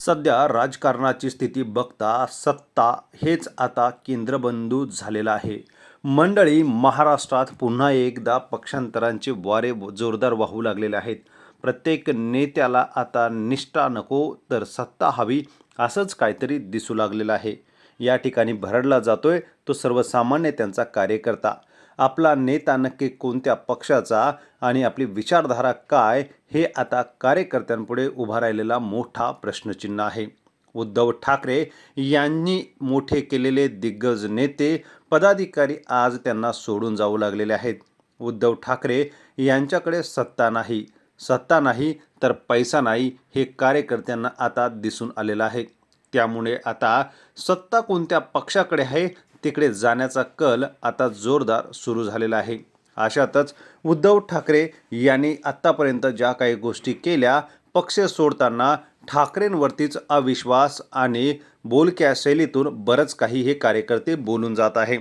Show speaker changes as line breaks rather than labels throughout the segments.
सध्या राजकारणाची स्थिती बघता सत्ता हेच आता केंद्रबिंदू झालेला आहे. मंडळी, महाराष्ट्रात पुन्हा एकदा पक्षांतरांचे वारे जोरदार वाहू लागलेले आहेत. प्रत्येक नेत्याला आता निष्ठा नको तर सत्ता हवी असंच काहीतरी दिसू लागलेलं आहे. या ठिकाणी भरडला जातोय तो सर्वसामान्य त्यांचा कार्यकर्ता. आपला नेता नक्की कोणत्या पक्षाचा आणि आपली विचारधारा काय, हे आता कार्यकर्त्यांपुढे उभा राहिलेला मोठा प्रश्नचिन्ह आहे. उद्धव ठाकरे यांनी मोठे केलेले दिग्गज नेते, पदाधिकारी आज त्यांना सोडून जाऊ लागलेले आहेत. उद्धव ठाकरे यांच्याकडे सत्ता नाही तर पैसा नाही, हे कार्यकर्त्यांना आता दिसून आलेलं आहे. त्यामुळे आता सत्ता कोणत्या पक्षाकडे आहे तिकडे जाण्याचा कल आता जोरदार सुरू झालेला आहे. अशातच उद्धव ठाकरे यांनी आत्तापर्यंत ज्या काही गोष्टी केल्या, पक्ष सोडताना ठाकरेंवरतीच अविश्वास आणि बोलक्या शैलीतून बरंच काही हे कार्यकर्ते बोलून जात आहे.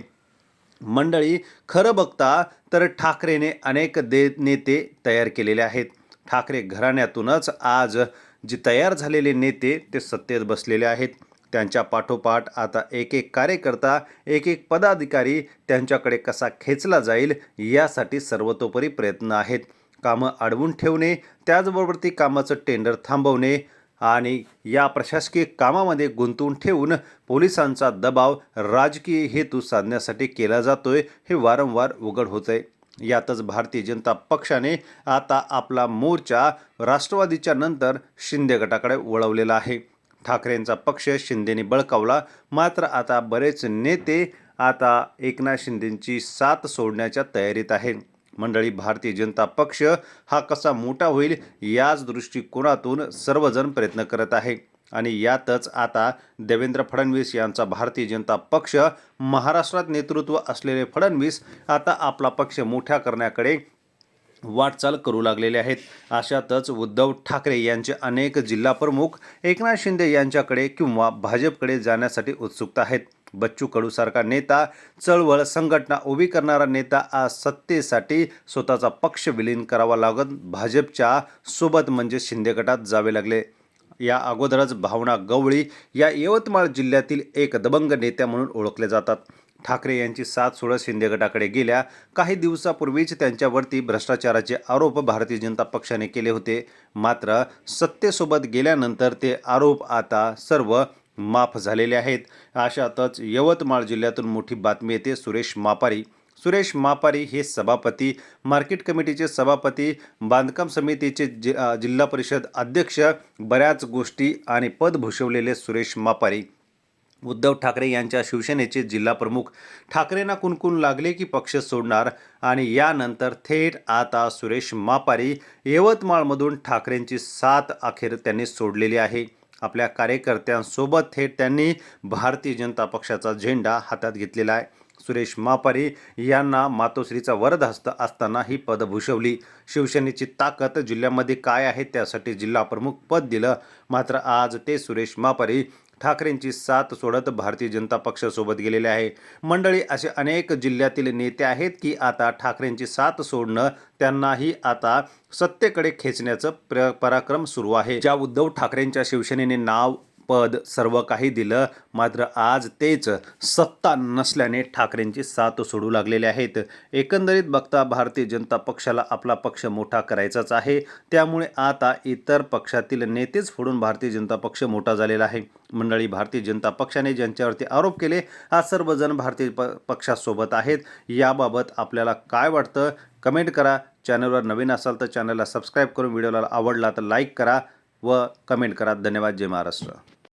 मंडळी, खरं बघता तर ठाकरेने अनेक नेते तयार केलेले आहेत. ठाकरे घराण्यातूनच आज जे तयार झालेले नेते ते सत्तेत बसलेले आहेत. त्यांच्या पाठोपाठ आता एक एक कार्यकर्ता, एक एक पदाधिकारी त्यांच्याकडे कसा खेचला जाईल यासाठी सर्वतोपरी प्रयत्न आहेत. कामं अडवून ठेवणे, त्याचबरोबर ती कामाचं टेंडर थांबवणे आणि या प्रशासकीय कामामध्ये गुंतवून ठेवून पोलिसांचा दबाव राजकीय हेतू साधण्यासाठी केला जातोय, हे वारंवार उघड होतंय. यातच भारतीय जनता पक्षाने आता आपला मोर्चा राष्ट्रवादीच्या नंतर शिंदे गटाकडे वळवलेला आहे. ठाकरेंचा पक्ष शिंदेने बळकावला, मात्र आता बरेच नेते आता एकनाथ शिंदेंची साथ सोडण्याच्या तयारीत आहेत. मंडळी, भारतीय जनता पक्ष हा कसा मोठा होईल याच दृष्टिकोनातून सर्वजण प्रयत्न करत आहे. आणि यातच आता देवेंद्र फडणवीस यांचा भारतीय जनता पक्ष, महाराष्ट्रात नेतृत्व असलेले फडणवीस आता आपला पक्ष मोठा करण्याकडे वाटचाल करू लागलेले आहेत. अशातच उद्धव ठाकरे यांचे अनेक जिल्हा प्रमुख एकनाथ शिंदे यांच्याकडे किंवा भाजपकडे जाण्यासाठी उत्सुकता आहेत. बच्चू कडूसारखा नेता, चळवळ संघटना उभी करणारा नेता आज सत्तेसाठी स्वतःचा पक्ष विलीन करावा लागत भाजपच्या सोबत म्हणजे शिंदे गटात जावे लागले. या अगोदरच भावना गवळी या यवतमाळ जिल्ह्यातील एक दबंग नेत्या म्हणून ओळखले जातात. ठाकरे यांची साथ सोडत शिंदे गटाकडे गेल्या. काही दिवसापूर्वीच त्यांच्यावरती भ्रष्टाचाराचे आरोप भारतीय जनता पक्षाने केले होते. मात्र सत्तेसोबत गेल्यानंतर ते आरोप आता सर्व माफ झालेले आहेत. अशातच यवतमाळ जिल्ह्यातून मोठी बातमी येते. सुरेश मापारी हे सभापती, मार्केट कमिटीचे सभापती, बांधकाम समितीचे जिल्हा परिषद अध्यक्ष, बऱ्याच गोष्टी आणि पद भूषवलेले सुरेश मापारी उद्धव ठाकरे यांच्या शिवसेनेचे जिल्हा प्रमुख. ठाकरेंना कुणकुण लागले की पक्ष सोडणार आणि यानंतर थेट आता सुरेश मापारी यवतमाळमधून ठाकरेंची साथ अखेर त्यांनी सोडलेली आहे. आपल्या कार्यकर्त्यांसोबत थेट त्यांनी भारतीय जनता पक्षाचा झेंडा हातात घेतलेला आहे. सुरेश मापारी यांना मातोश्रीचा वरदहस्त असताना ही पद भूषवली. शिवसेनेची ताकद जिल्ह्यामध्ये काय आहे त्यासाठी जिल्हा प्रमुख पद दिलं. मात्र आज ते सुरेश मापारी ठाकरेंची साथ सोडत भारतीय जनता पक्षासोबत गेलेले आहे. मंडळी, असे अनेक जिल्ह्यातील नेते आहेत की आता ठाकरेंची साथ सोडणं त्यांनाही आता सत्तेकडे खेचण्याचं पराक्रम सुरू आहे. ज्या उद्धव ठाकरेंच्या शिवसेनेने नाव, पद सर्व काही दिलं, मात्र आज तेच सत्ता नसल्याने ठाकरेंची साथ सोडू लागलेले आहेत. एकंदरीत बघता भारतीय जनता पक्षाला आपला पक्ष मोठा करायचाच आहे. त्यामुळे आता इतर पक्षातील नेतेच फोडून भारतीय जनता पक्ष मोठा झालेला आहे. मंडळी, भारतीय जनता पक्षाने ज्यांच्यावरती आरोप केले आज सर्वजण भारतीय पक्षासोबत आहेत. याबाबत आपल्याला काय वाटतं कमेंट करा. चॅनलवर नवीन असाल तर चॅनलला सबस्क्राईब करून व्हिडिओला आवडला तर लाईक करा व कमेंट करा. धन्यवाद. जय महाराष्ट्र.